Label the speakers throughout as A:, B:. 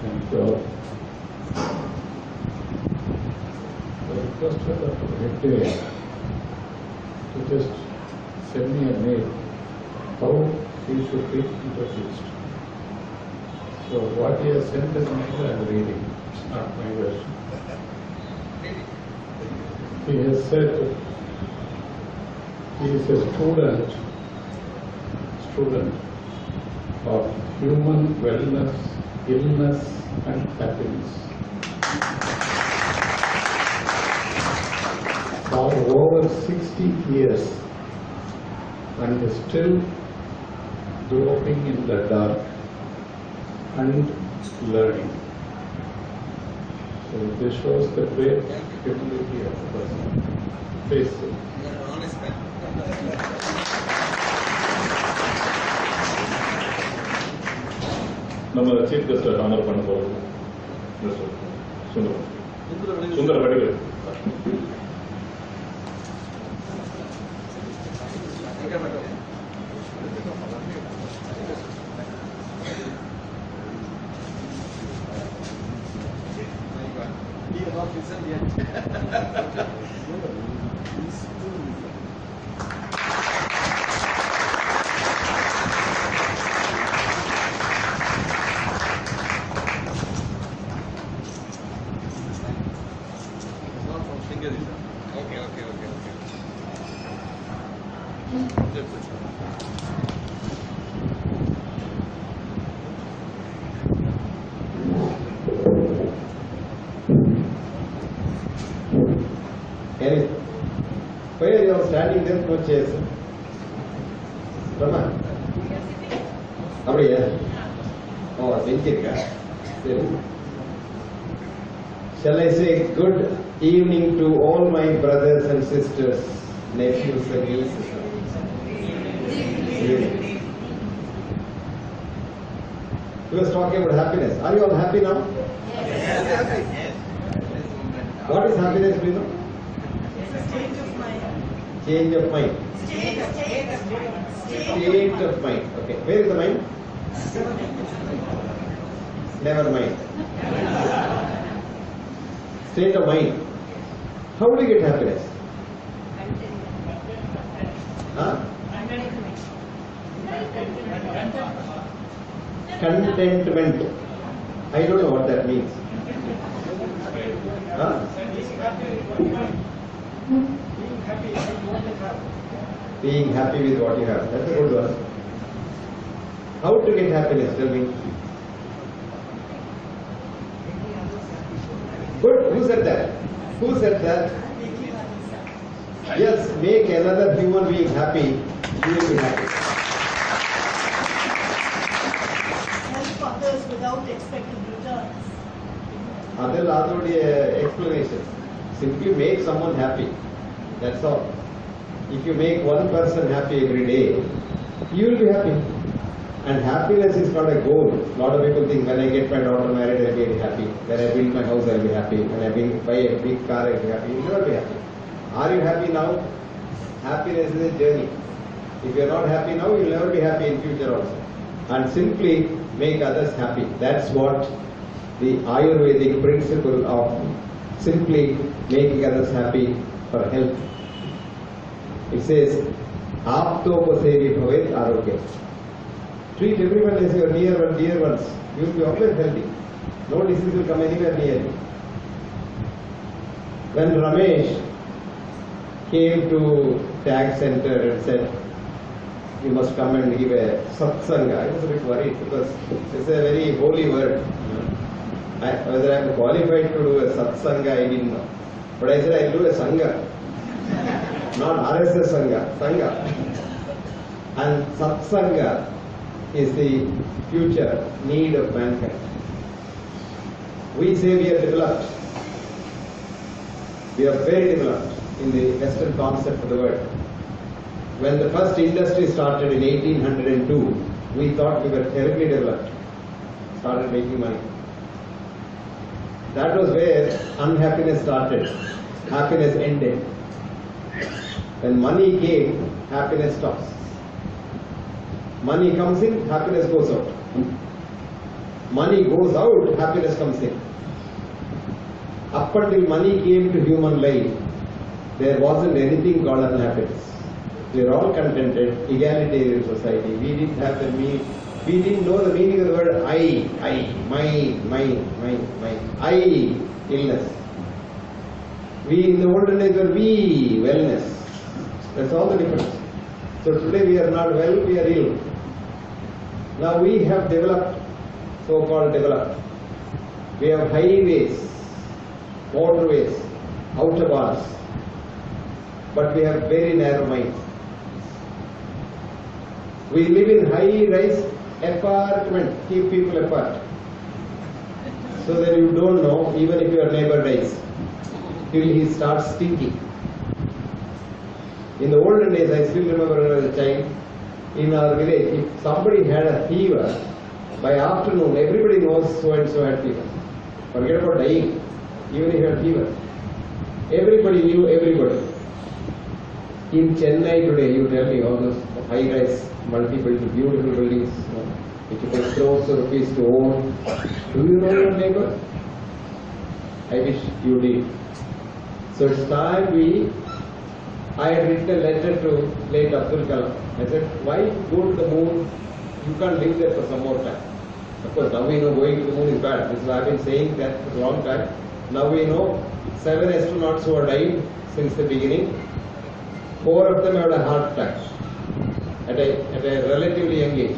A: And I requested Dr. Hegde to just send me a mail how he should be introduced. So what he has sent as mail I am reading. It's not my version. He has said he is a student of human wellness, illness and happiness. For over 60 years and is still groping in the dark and learning. So this shows the great humility of the person. Faithful.
B: நம்ம chief guest honour பண்ண போறோம். சுந்தர Vadivel.
C: Where you are standing there, no chairs. Rama? அப்படியா? Oh, வெஞ்சிருக்கா? சரி. Shall I say good evening to all my brothers and sisters, nephews and nieces? He was talking about happiness. Are you all happy now?
D: Yes.
C: What is happiness, do you know? Change of mind. State of mind. Okay. Where is the mind? Never mind. State of mind. How do you get happiness? Huh? Contentment. I don't know what that means. Huh? Being happy with what you have. That's a good one. How to get happiness? Tell me. Good. Who said that? Who said that? Yes, make another human being happy. You will be happy.
D: Help others without expecting returns.
C: That's already explanation. Simply make someone happy. That's all. If you make one person happy every day, you will be happy. And happiness is not a goal. A lot of people think when I get my daughter married, I will be happy. When I build my house, I will be happy. When I buy a big car, I will be happy. You will never be happy. Are you happy now? Happiness is a journey. If you are not happy now, you will never be happy in future also. And simply make others happy. That's what the Ayurvedic principle of simply making others happy for health. It says, Aptopasevi bhavet arogya. Treat everyone as your near and dear ones. You will be always healthy. No disease will come anywhere near you. When Ramesh came to Tag Center and said, you must come and give a satsanga, I was a bit worried because it's a very holy word. Whether I am qualified to do a satsanga, I didn't know. But I said I will do a sangha. Not RSS Sangha, Sangha. And Satsanga is the future need of mankind. We say we are developed. We are very developed in the Western concept of the word. When the first industry started in 1802, we thought we were terribly developed. Started making money. That was where unhappiness started. Happiness ended. When money came, happiness stops. Money comes in, happiness goes out. Money goes out, happiness comes in. Up until money came to human life, there wasn't anything called unhappiness. We are all contented, egalitarian society. We didn't have the meaning. We didn't know the meaning of the word I, mine. I, illness. We in the olden days were we, wellness. That's all the difference. So today we are not well, we are ill. Now we have developed, so-called developed. We have highways, motorways, autobahns, but we have very narrow minds. We live in high-rise apartment, keep people apart, so that you don't know even if your neighbor dies, till he starts stinking. In the olden days, I still remember when I was a child, in our village, if somebody had a fever, by afternoon everybody knows so and so had fever. Forget about dying, even if you had fever. Everybody knew everybody. In Chennai today, you tell me all those high-rise, multi-building, beautiful buildings, which you pay crores of rupees to own. Do you know your neighbor? I wish you did. So it's time I had written a letter to late Abdul Kalam. I said, why go to the moon? You can't live there for some more time. Of course, now we know going to the moon is bad. This is why I've been saying that for a long time. Now we know 7 astronauts who have died since the beginning. 4 of them had a heart attack at a relatively young age.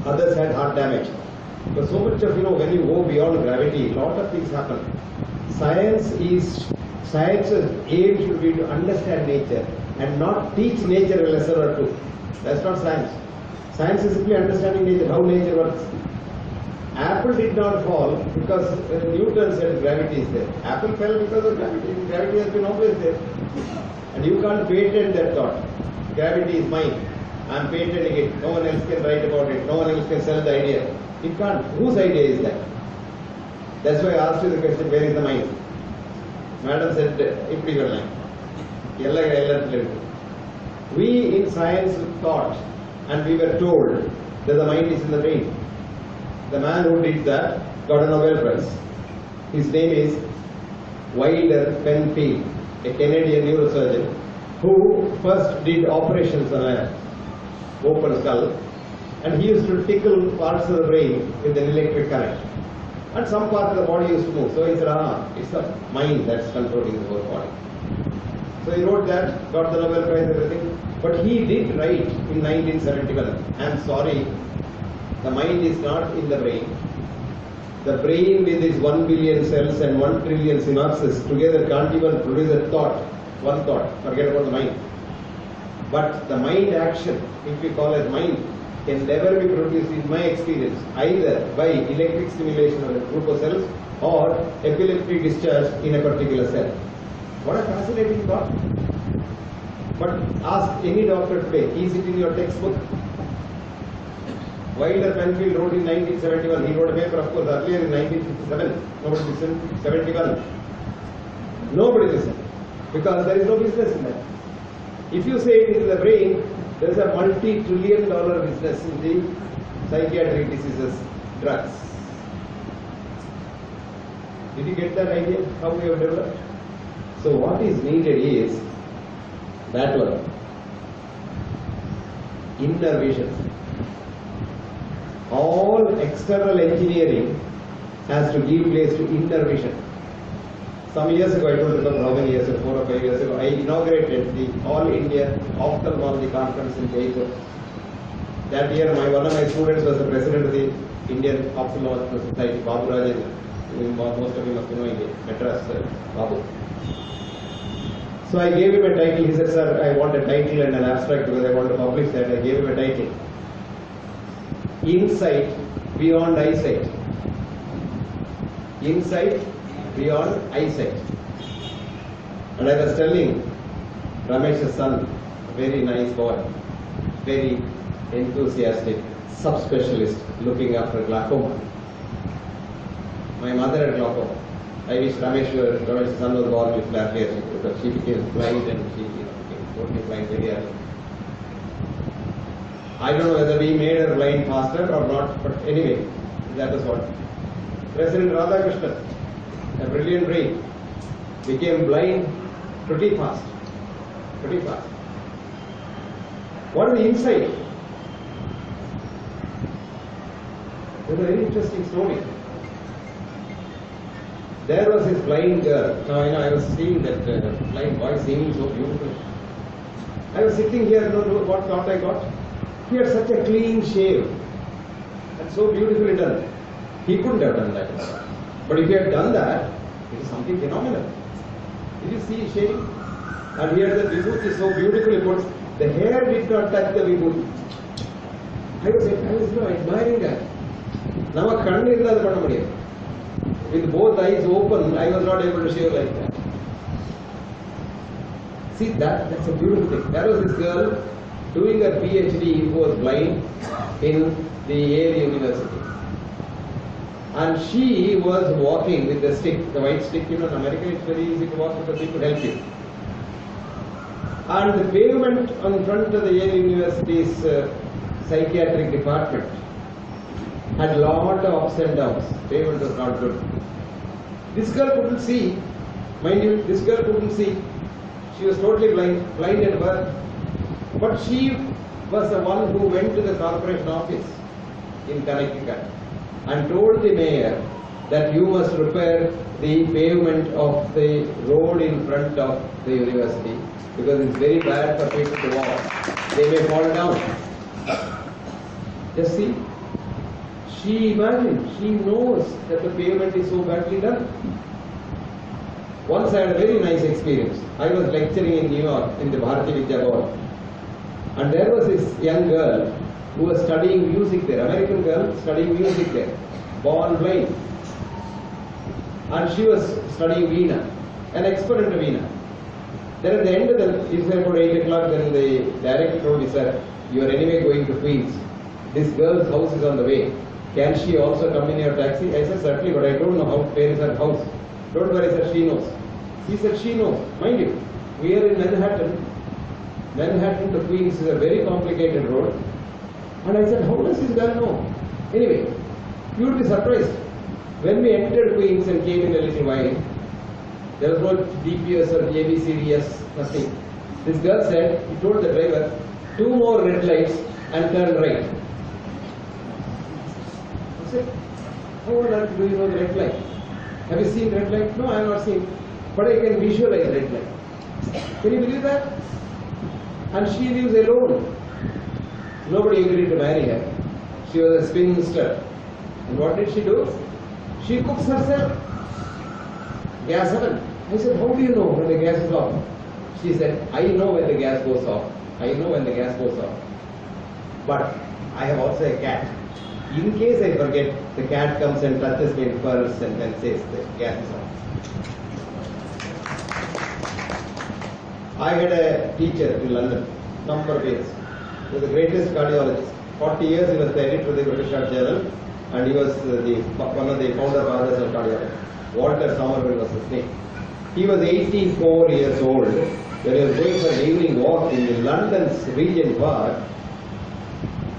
C: Others had heart damage. But so much of, when you go beyond gravity, a lot of things happen. Science's aim should be to understand nature and not teach nature a lesson or two. That's not science. Science is simply understanding nature, how nature works. Apple did not fall because Newton said gravity is there. Apple fell because of gravity. Gravity has been always there. And you can't patent that thought. Gravity is mine. I am patenting it. No one else can write about it. No one else can sell the idea. It can't. Whose idea is that? That's why I asked you the question, where is the mind? Madam said, we in science thought and we were told that the mind is in the brain. The man who did that got a Nobel Prize. His name is Wilder Penfield, a Canadian neurosurgeon who first did operations on an open skull, and he used to tickle parts of the brain with an electric current. And some part of the body used to move. So he said, it's the mind that's controlling the whole body. So he wrote that, got the Nobel Prize and everything. But he did write in 1971, I'm sorry, the mind is not in the brain. The brain with its 1 billion cells and 1 trillion synapses together can't even produce a thought, one thought, forget about the mind. But the mind action, which we call as mind, can never be produced in my experience either by electric stimulation of a group of cells or epileptic discharge in a particular cell. What a fascinating thought. But ask any doctor today, is it in your textbook? Wilder Penfield wrote in 1971, he wrote a paper of course earlier in 1957, nobody listened, 71. Nobody listened, because there is no business in that. If you say it is in the brain, there is a multi-trillion-dollar business in the psychiatric diseases, drugs. Did you get that idea, how we have developed? So what is needed is that one, inner vision. All external engineering has to give place to inner vision. Some years ago, I don't remember how many years ago, 4 or 5 years ago, I inaugurated the All India Ophthalmology Conference in Jaipur. That year, one of my students was the president of the Indian Ophthalmological Society, Babu Rajan. Most of you must know India, Madras Babu. So I gave him a title. He said, sir, I want a title and an abstract because I want to publish that. I gave him a title. Insight beyond eyesight. Insight beyond eyesight. And I was telling Ramesh's son, very nice boy, very enthusiastic, subspecialist looking after glaucoma. My mother had glaucoma. I wish Ramesh's son was born with black hair because she became blind and she became totally blind very early. I don't know whether we made her blind faster or not, but anyway, that is what. President Radhakrishnan, a brilliant brain, became blind pretty fast. Pretty fast. What is the insight? There's a very interesting story. There was this blind girl. Now, I was seeing that blind boy singing so beautifully. I was sitting here, what thought I got? He had such a clean shave and so beautifully done. He couldn't have done that. But if he had done that, it is something phenomenal. Did you see shaving? And here the vibhuti is so beautifully put. The hair did not touch the vibhuti. I was admiring that. Now a kannu irundha panna mudiyum. With both eyes open, I was not able to shave like that. See, that's a beautiful thing. There was this girl doing her PhD who was blind in the Yale University. And she was walking with the stick, the white stick. In America it's very easy to walk because people help you. And the pavement in front of the Yale University's psychiatric department had a lot of ups and downs. Pavement was not good. This girl couldn't see. Mind you, this girl couldn't see. She was totally blind at birth. But she was the one who went to the corporation office in Connecticut and told the mayor that you must repair the pavement of the road in front of the university because it's very bad for people to walk. They may fall down. Just see. She imagines, she knows that the pavement is so badly done. Once I had a very nice experience. I was lecturing in New York in the Bharati Vidya Bhavan. And there was this young girl who was studying music there, American girl studying music there, born blind. And she was studying Veena, an expert in Veena. Then at the end of it was about 8 o'clock, then the director told me, sir, you are anyway going to Queens. This girl's house is on the way. Can she also come in your taxi? I said, certainly, but I don't know where is her house. Don't worry, sir, she knows. He said, she knows. Mind you, we are in Manhattan. Manhattan to Queens is a very complicated road. And I said, how does this girl know? Anyway, you would be surprised. When we entered Queens and came in a little while, there was no DPS or ABCDS, nothing. This girl said, he told the driver, 2 more red lights and turn right. I said, how on earth do you know the red light? Have you seen red light? No, I have not seen. But I can visualize red light. Can you believe that? And she lives alone. Nobody agreed to marry her. She was a spinster. And what did she do? She cooks herself. Gas oven. I said, how do you know when the gas is off? She said, I know when the gas goes off. I know when the gas goes off. But I have also a cat. In case I forget, the cat comes and touches me first and then says the gas is off. I had a teacher in London, number of years. He was the greatest cardiologist. 40 years he was the editor of the British Heart Journal and he was one of the founder fathers of cardiology. Walter Somerville was his name. He was 84 years old when he was going for an evening walk in London's Regent Park.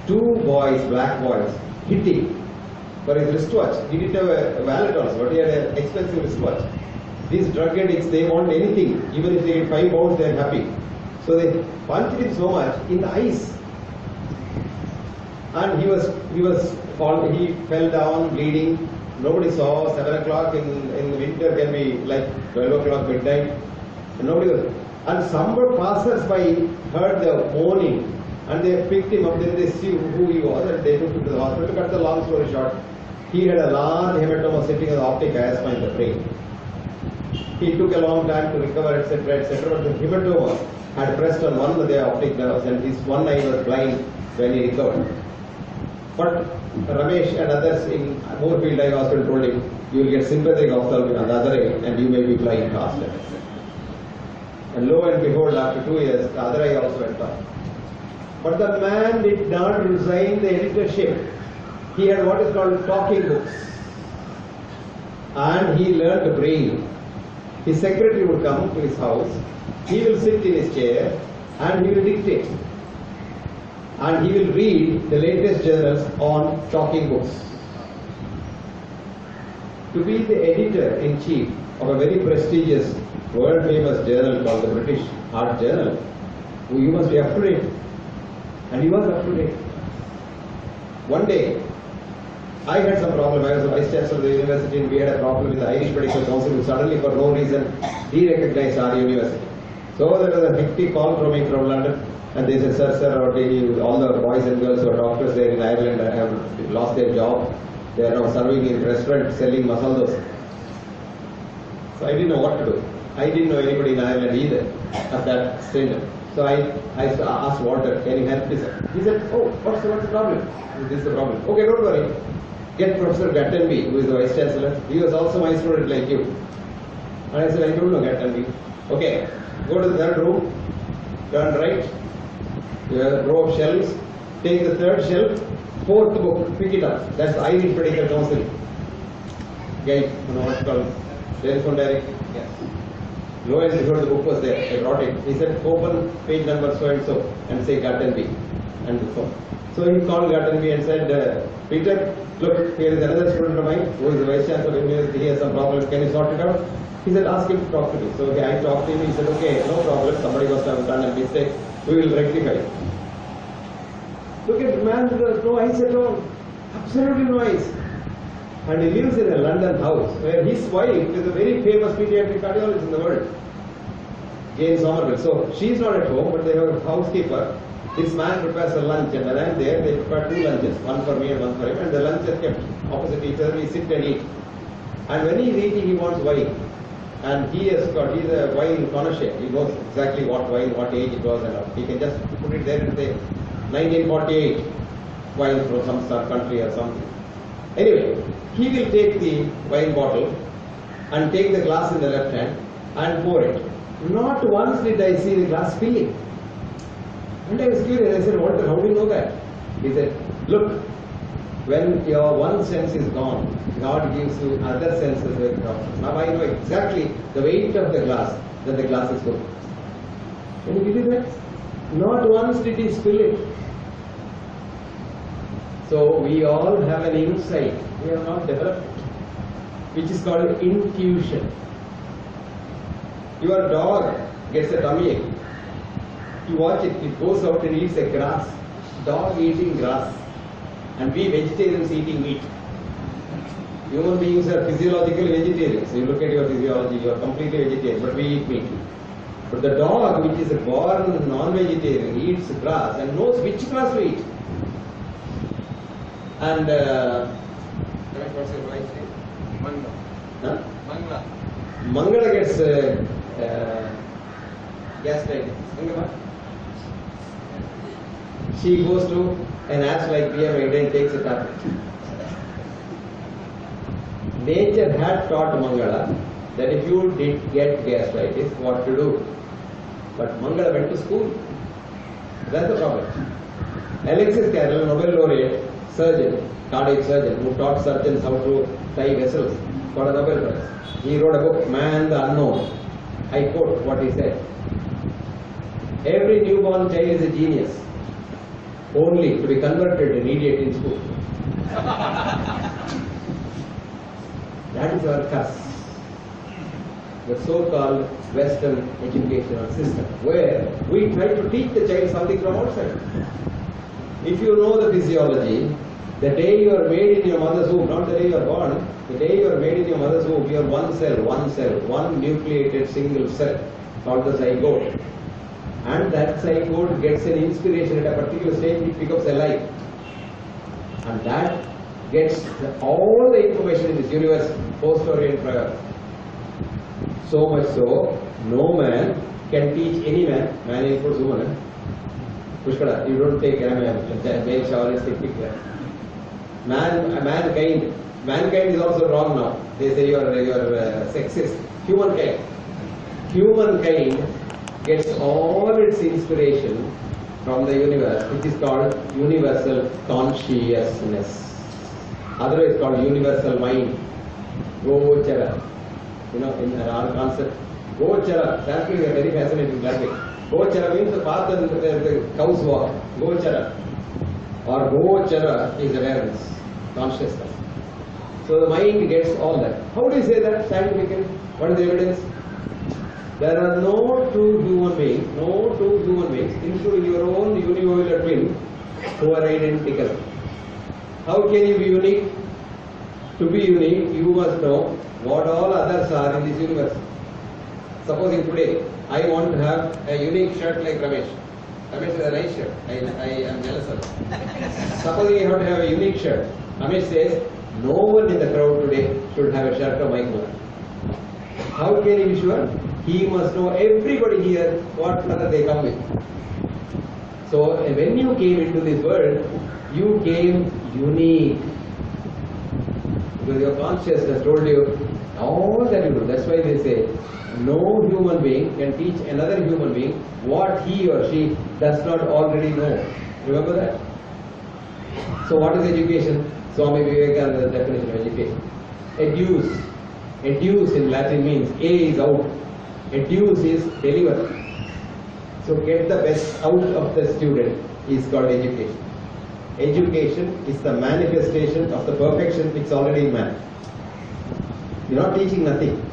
C: 2 boys, black boys, hit him for his wristwatch. He didn't have a wallet also, but he had an expensive wristwatch. These drug addicts, they want anything. Even if they get 5 pounds, they are happy. So they punched him so much in the eyes. And he fell down bleeding. Nobody saw. 7 o'clock in the winter can be like 12 o'clock midnight. And nobody was. And some passers-by heard the moaning and they picked him up. Then they see who he was and they took him to the hospital. To cut the long story short, he had a large hematoma sitting as optic chiasma in the brain. He took a long time to recover, etc., etc. But the hematoma had pressed on one of the optic nerves and his one eye was blind when he recovered. But Ramesh and others in Moorfield Eye Hospital told him, you will get sympathetic ophthalmia on the other eye and you may be blind faster. And lo and behold, after 2 years, the other eye also went off. But the man did not resign the editorship. He had what is called talking books. And he learned Braille. His secretary would come to his house, he will sit in his chair and he will dictate. and he will read the latest journals on talking books. To be the editor-in-chief of a very prestigious, world-famous journal called the British Art Journal, you must be up to date. And he was up to date. One day, I had some problem. I was the Vice Chancellor of the university and we had a problem with the Irish Medical Council who suddenly, for no reason, de-recognized our university. So there was a hectic call from me from London and they said, sir, all the boys and girls who are doctors there in Ireland have lost their job. They are now serving in restaurants selling masala dosa. So I didn't know what to do. I didn't know anybody in Ireland either of that stranger. So I asked Walter, can you help me, sir? He said, oh, what's the problem? This is the problem. Okay, don't worry. Get Professor Gattenby, who is the Vice Chancellor. He was also my student like you. And I said, I don't know Gattenby. Okay, go to the third room, turn right, row of shelves, take the third shelf, fourth book, pick it up. That's Irish Medical Council. Guide, you know what's called? Telephone direct. Yes. Lo and behold, the book was there. I brought it. He said, open page number so and so and say Gattenby and the phone. So he called Gattenby and said, Peter, look, here is another student of mine who is the Vice Chancellor of the university. He has some problems. Can you sort it out? He said, ask him to talk to me. So okay, I talked to him. He said, okay, no problem. Somebody must have done a mistake. We will rectify it. Look at the man, there was no ice at all. Absolutely no ice. And he lives in a London house where his wife is a very famous pediatric cardiologist in the world, Jane Somerville. So she's not at home, but they have a housekeeper. This man prepares a lunch, and when I'm there, they prepare two lunches, one for me and one for him, and the lunch is kept opposite each other. We sit and eat. And when he's eating, he wants wine. And he's a wine connoisseur. He knows exactly what wine, what age it was, and all. He can just put it there and say, 1948 wine from some country or something. Anyway, he will take the wine bottle and take the glass in the left hand and pour it. Not once did I see the glass filling. And I was curious. I said, Walter, how do you know that? He said, look, when your one sense is gone, God gives you other senses with God. Now I know exactly the weight of the glass, that the glass is full. Can you believe that? Not once did he spill it. So we all have an insight. We have not developed it, which is called intuition. Your dog gets a tummy ache. You watch it, it goes out and eats a grass. Dog eating grass. And we vegetarians eating meat. Human beings are physiologically vegetarians. You look at your physiology, you are completely vegetarian, but we eat meat. But the dog, which is a born non-vegetarian, eats grass and knows which grass to eat. And what's your wife's name? Mangala. Huh? Mangala. Mangala gets gastritis. She goes to an ass like BMI and takes a tablet. Nature had taught Mangala that if you did get gastritis, what to do. But Mangala went to school. That's the problem. Alexis Carrel, Nobel laureate, surgeon, cardiac surgeon, who taught surgeons how to tie vessels, got a Nobel Prize. He wrote a book, Man the Unknown. I quote what he said. Every newborn child is a genius, only to be converted an idiot in school. That is our curse. The so-called Western educational system, where we try to teach the child something from outside. If you know the physiology, the day you are made in your mother's womb, not the day you are born, the day you are made in your mother's womb, you are one cell, one nucleated single cell, called the zygote. And that zygote gets an inspiration at a particular stage, it becomes alive. And that gets all the information in this universe post-orient prior. So much so, no man can teach any man, man includes woman. Pushkala, you don't take male shower and take picture. Mankind is also wrong now. They say you are sexist. Humankind gets all its inspiration from the universe, which is called universal consciousness. Otherwise called universal mind. Gochara. You know, in our concept, Gochara, that is a very fascinating graphic. Gochara means the path that the cows walk. Gochara. or gochara is awareness, consciousness. So the mind gets all that. How do you say that scientifically? What is the evidence? There are no two human beings, including your own univocal twin, who are identical. How can you be unique? To be unique, you must know what all others are in this universe. Supposing today, I want to have a unique shirt like Ramesh. Ramesh is a nice shirt. I am jealous of it. Supposing you have to have a unique shirt. Ramesh says, no one in the crowd today should have a shirt of my color. How can he be sure? He must know everybody here what color they come with. So when you came into this world, you came unique. Because your consciousness told you all that you do. That's why they say, no human being can teach another human being what he or she does not already know. Remember that? So what is education? Swami Vivekananda's definition of education. Educe. Educe in Latin means A is out. Educe is deliver. So get the best out of the student is called education. Education is the manifestation of the perfection which is already in man. You are not teaching nothing.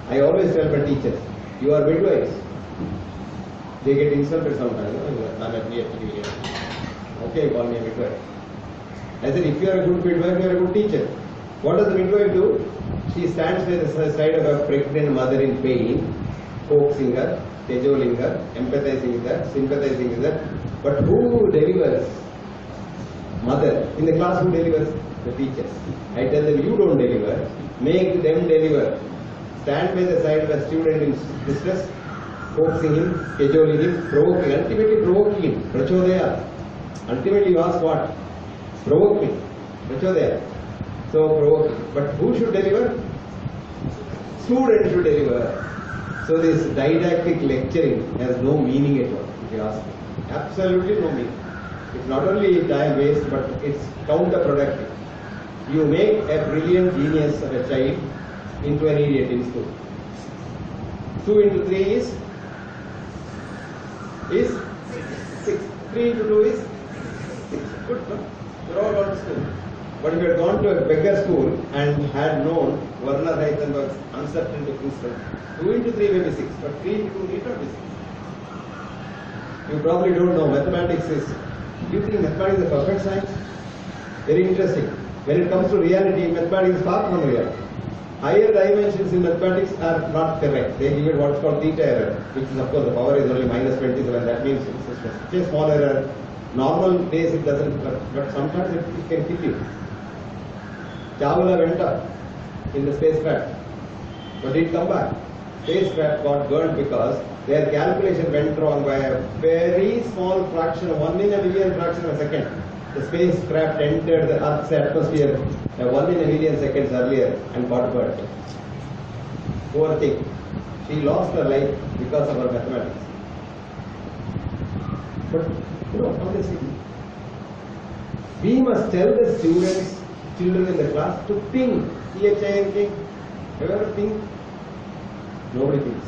C: I always tell my teachers, you are midwives. They get insulted sometimes. I'm a PhD. Okay, call me a midwife. I said, if you are a good midwife, you are a good teacher. What does the midwife do? She stands by the side of a pregnant mother in pain, coaxing her, cajoling her, empathizing with her, sympathizing with her. But who delivers? Mother. In the class, who delivers? The teachers. I tell them, you don't deliver, make them deliver. Stand by the side of a student in distress, coaxing him, cajoling him, provoking, ultimately provoking him. Prachodaya. Ultimately you ask what? Provoke me. Prachodaya. So provoking. But who should deliver? Student should deliver. So this didactic lecturing has no meaning at all, if you ask me. Absolutely no meaning. It's not only time waste, but it's counterproductive. You make a brilliant genius of a child into an idiot in school. 2 into 3 is 6. 3 into 2 is 6. Good, no? You're all gone to school. But if you had gone to a beggar school and had known Werner Heisenberg's uncertainty principle, 2 into 3 may be 6, but 3 into 2 need not be 6. You probably don't know mathematics is. Do you think mathematics is a perfect science? Very interesting. When it comes to reality, mathematics is far from reality. Higher dimensions in mathematics are not correct. They give it what's called theta error, which is of course the power is only minus 27. That means it's a small error. Normal days it doesn't, but sometimes it can kill you. Chawla went up in the spacecraft, but did come back. Spacecraft got burned because their calculation went wrong by a very small fraction, 1 in a million fraction of a second. The spacecraft entered the Earth's atmosphere 1 in a million seconds earlier and got burned. Poor thing. She lost her life because of her mathematics. But honestly, we must tell the students, children in the class to think. Think. Have you ever think? Nobody thinks.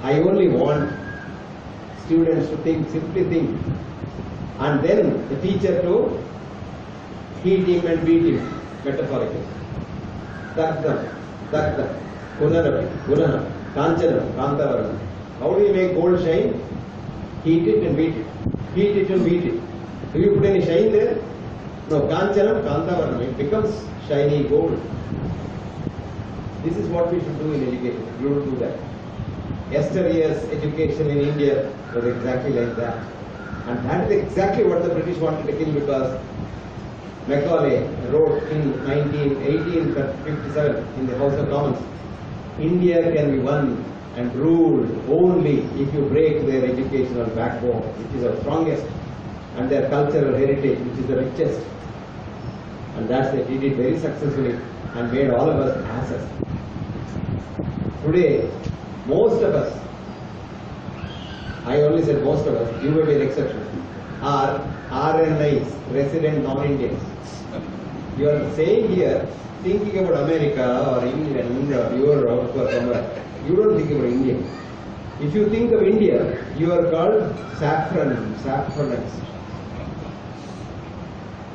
C: I only want students to think, simply think. And then the teacher to heat him and beat him, metaphorically. Dakdam, Punarapi, Punaha, Kanchana, Kantavarana. How do you make gold shine? Heat it and beat it. Heat it and beat it. Do you put any shine there? No, Kanchanam, Kantavarana. It becomes shiny gold. This is what we should do in education. You don't do that. Yesterday's education in India was exactly like that. And that is exactly what the British wanted to kill, because Macaulay wrote in 1857 in the House of Commons, India can be won and ruled only if you break their educational backbone, which is the strongest, and their cultural heritage, which is the richest. And that's they did it very successfully and made all of us asses. Today, most of us, I only said most of us, you may be an exception, are RNIs, resident non-Indians. You are saying here, thinking about America or England or Europe or somewhere. You don't think about India. If you think of India, you are called saffronists.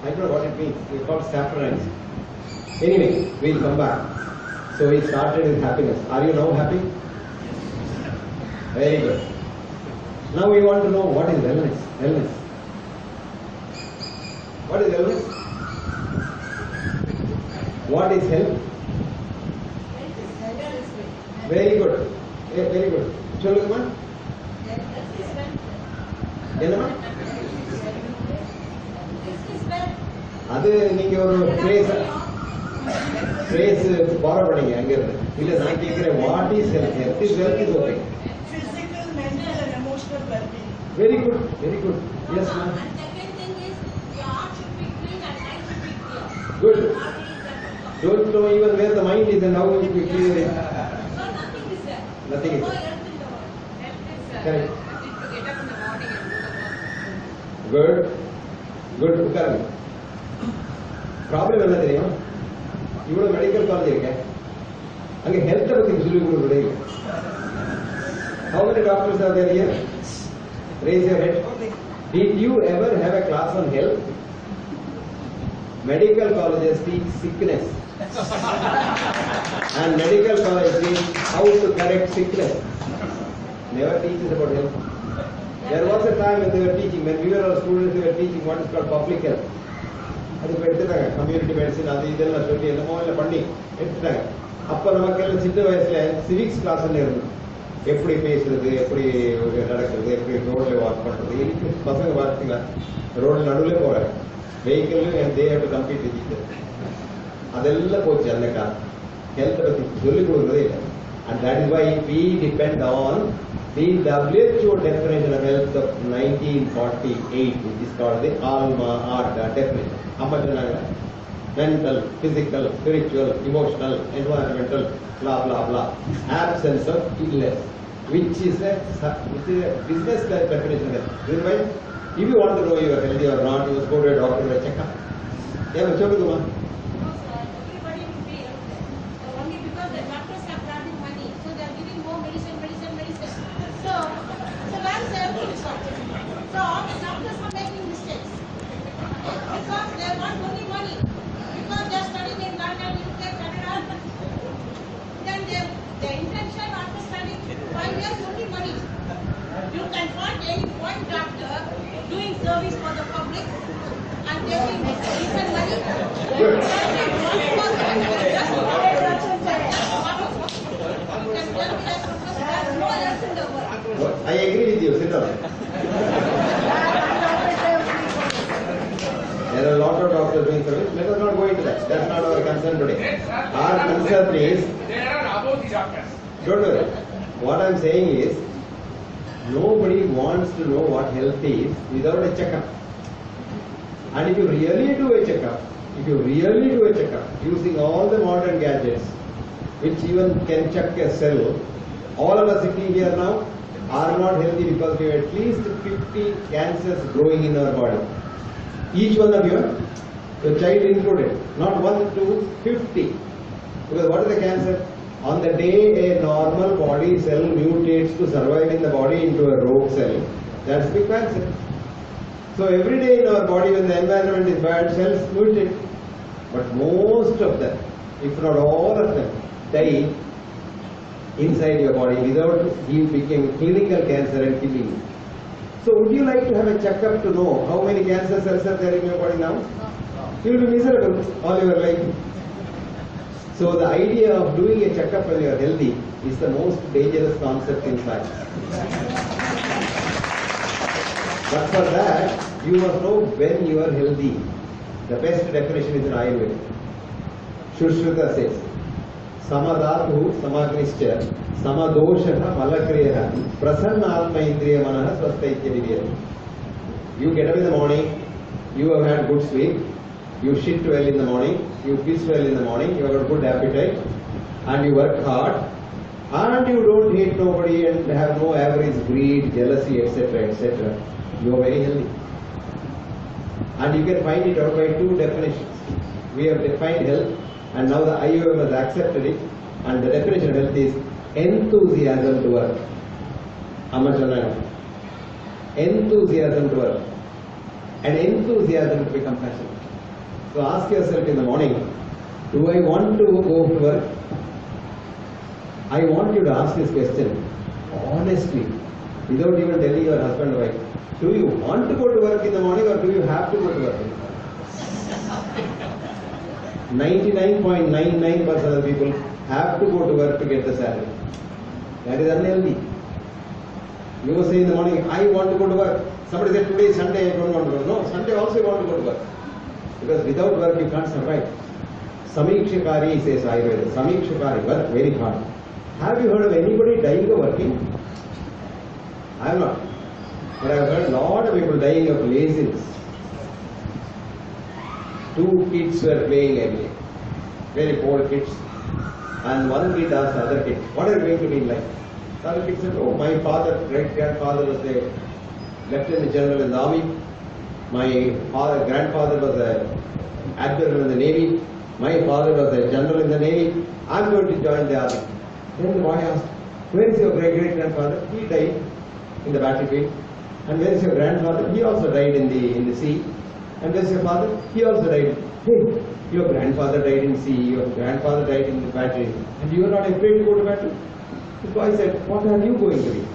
C: I don't know what it means. It's called saffronize. Anyway, we'll come back. So we started with happiness. Are you now happy? Very good. Now we want to know what is wellness. Wellness. What is wellness? What is health? Very good. Very good. சொல்லுங்கம்மா. என்னம்மா? அது நீங்க ஒரு phrase borrow பண்ணீங்க அங்க இருந்து. இல்ல நான் கேக்குறேன் what is health? Health is wealth is okay.
D: Physical, mental and emotional well-being.
C: Very good. Very good. Yes ma'am.
E: And second thing is, your heart should be clean and mind should be clear.
C: Good.
E: Heart is that.
C: Don't know even where the mind is and how it will be clear.
E: So nothing is there.
C: Nothing is
E: No
C: there.
E: health in the world. Health is
C: Correct.
E: nothing to get up in the morning and do the work.
C: Good. Good. உட்காருங்க. Problem என்ன தெரியும்? இவ்வளவு medical college இருக்கேன், அங்க health பத்தி சொல்லி கொடுக்கறதே இல்லை. How many doctors are there here? Raise your head. Did you ever have a class on health? Medical colleges teach sickness. And medical college teach how to correct sickness. Never teaches about health. There was a time when they were teaching, when we were all students, they were teaching what is called public health. அது இப்போ எடுத்துட்டாங்க, community medicine அது இதெல்லாம் சொல்லி என்னமோ இல்லை பண்ணி எடுத்துட்டாங்க. அப்போ நமக்கெல்லாம் சின்ன வயசுல சிவிக்ஸ் கிளாஸ்ன்னு இருந்தது. எப்படி பேசுறது, எப்படி நடக்கிறது, எப்படி ரோட்ல வாக் பண்றது. இன்னைக்கு பசங்க பார்த்தீங்களா ரோடு நடுவில் போறாங்க, vehicle they have to compete with each other. அதெல்லாம் போச்சு அந்த காலம். ஹெல்த்தை பத்தி சொல்லிக் கொடுக்கறதே இல்லை. And that is why we depend on the WHO definition of health of 1948, which is called the Alma Ata definition. Mental, physical, spiritual, emotional, environmental, blah blah blah. Absence of illness, which is a business definition of health. This is why, if you want to know you are healthy or not, you must go to a doctor for a checkup. Yeah, சொல்லுங்கம்மா.
E: No, sir. Everybody will be healthy. Only because the doctors are grabbing money, so they are giving more medicine. So where is the health doctor? So all the doctors are making mistakes because they want only money. Because they are studying in London, UK, Canada, then their intention after studying 5 years only money. You can find any one doctor doing service for the public and taking decent money.
C: Good. I agree with you. Sit down. There are a lot of doctors doing service. Let us not go into that. That's not our concern today. Our concern is,
F: There are above the doctors.
C: don't worry. What I'm saying is, nobody wants to know what health is without a checkup. And if you really do a checkup, using all the modern gadgets, which even can check a cell, all of us sitting here now are not healthy because we have at least 50 cancers growing in our body. Each one of you, your child included, not 1, 2, 50. Because what is the cancer? On the day a normal body cell mutates to survive in the body into a rogue cell, that's the cancer. So every day in our body when the environment is bad, cells mutate. But most of them, if not all of them, die inside your body without you became clinical cancer and killing you. So would you like to have a checkup to know how many cancer cells are there in your body now? You will be miserable all your life. So the idea of doing a checkup when you are healthy is the most dangerous concept in science. But for that, you must know when you are healthy. The best definition is in Ayurveda. Shushruta says, Samadhatu Samagnischa Samadoshaha Malakriyaha Prasanna Atma Indriya Manaha Swastaitya Vidya. You get up in the morning, you have had good sleep, you shit well in the morning, you piss well in the morning, you have got good appetite, and you work hard, and you don't hate nobody and have no average greed, jealousy, etc., etc. You are very healthy. And you can find it out by 2 definitions. We have defined health, and now the IOM has accepted it, and the definition of health is enthusiasm to work. Enthusiasm to work. And enthusiasm to be compassionate. So ask yourself in the morning, do I want to go to work? I want you to ask this question honestly, without even telling your husband or wife. Do you want to go to work in the morning or do you have to go to work in the morning? 99.99% of the people have to go to work to get the salary. That is unhealthy. You must say in the morning, I want to go to work. Somebody said today is Sunday, I don't want to go. No, Sunday also you want to go to work. Because without work you can't survive. Samikshakari says Ayurveda. Samikshakari, work very hard. Have you heard of anybody dying of working? I have not. But I have heard a lot of people dying of laziness. 2 kids were playing earlier. Very poor kids. And one kid asked the other kid, what are you going to be in life? The other kid said, oh, my father, great-grandfather was a lieutenant general in the army. My grandfather was an admiral in the navy. My father was a general in the navy. I'm going to join the army. Then the boy asked, where is your great-great-grandfather? He died in the battlefield. And where is your grandfather? He also died in the sea. And where is your father? He also died. Hey, your grandfather died in sea, your grandfather died in the battle, and you are not afraid to go to battle? The boy said, what are you going to be?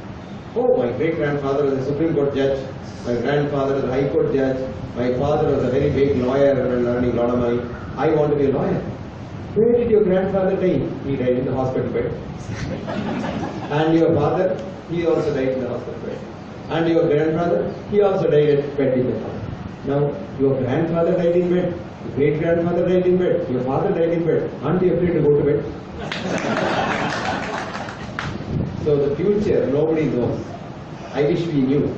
C: Oh, my great-grandfather was a Supreme Court judge. My grandfather was a High Court judge. My father was a very big lawyer and earning a lot of money. I want to be a lawyer. Where did your grandfather die? He died in the hospital bed. And your father, he also died in the hospital bed. And your grandfather, he also died at bed in the hospital. Now, your grandfather died in bed, your great-grandfather died in bed, your father died in bed. Aren't you afraid to go to bed? So the future, nobody knows. I wish we knew.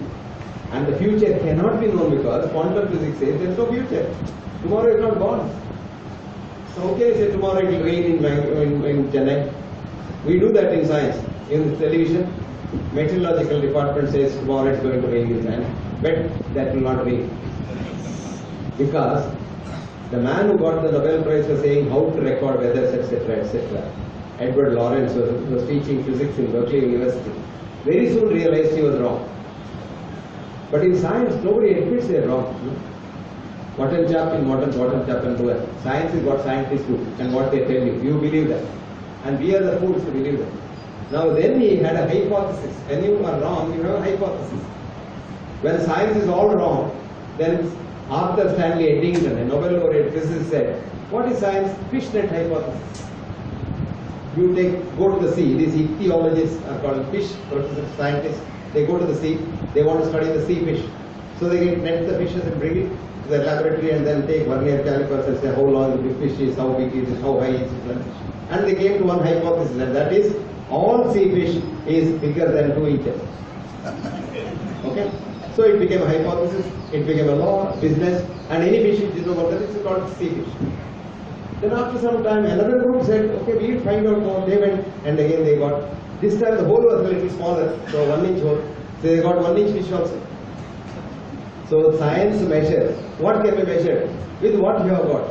C: And the future cannot be known because quantum physics says there is no future. Tomorrow is not gone. So okay, say tomorrow it will rain in Chennai. We do that in science. In the television, meteorological department says tomorrow it's going to rain in China. But that will not rain. Because the man who got the Nobel Prize for saying how to record weathers, etc., etc., Edward Lorenz was teaching physics in Berkeley University, very soon realized he was wrong. But in science, nobody admits they are wrong. What will happen, what will happen to us? Science is what scientists do and what they tell you. You believe that. And we are the fools to believe that. Now then he had a hypothesis. When you are wrong, you have a hypothesis. When science is all wrong, then Arthur Stanley Eddington, a Nobel laureate physicist, said, what is science? Fishnet hypothesis. You go to the sea. These ichthyologists are called fish scientists. They go to the sea. They want to study the sea fish. So they net the fishes and bring it to the laboratory and then take vernier calipers and say how long the fish is, how big it is, how high it is. And they came to one hypothesis, and that is all sea fish is bigger than 2 inches. Okay? So it became a hypothesis, it became a law, business, and any fish which is over that is called sea fish. Then after some time, another group said, okay, we'll find out more. They went, and again they got, this time the hole was a little smaller, so 1 inch hole. So they got 1 inch fish also. So science measures, what can be measured? With what you have got.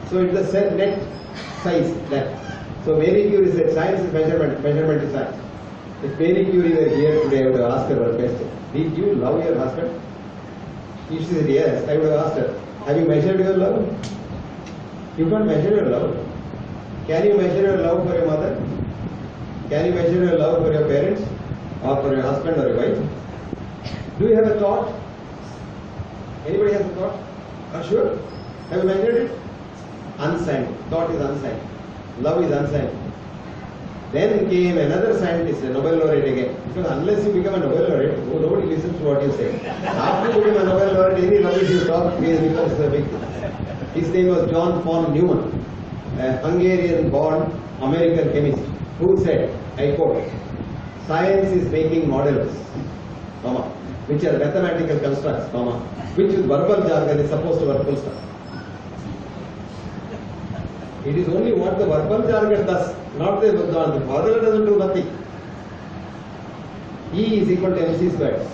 C: So it's the net size, that. So Marie Curie said, science is measurement, measurement is science. If Marie Curie were here today, I would have asked her one question. Did you love your husband? If she said yes, I would have asked her, have you measured your love? You can't measure your love. Can you measure your love for your mother? Can you measure your love for your parents? Or for your husband or your wife? Do you have a thought? Anybody has a thought? Are you sure? Have you measured it? Unsigned. Thought is unsigned. Love is unsigned. Then came another scientist, a Nobel laureate again. Because unless you become a Nobel laureate, nobody listens to what you say. After you become a Nobel laureate, any rubbish you talk becomes a big thing. His name was John von Neumann, a Hungarian-born American chemist, who said, I quote, science is making models, comma, which are mathematical constructs, comma, which with verbal jargon is supposed to work full stop. It is only what the verbal jargon does, not the formula doesn't do nothing. E is equal to mc squared.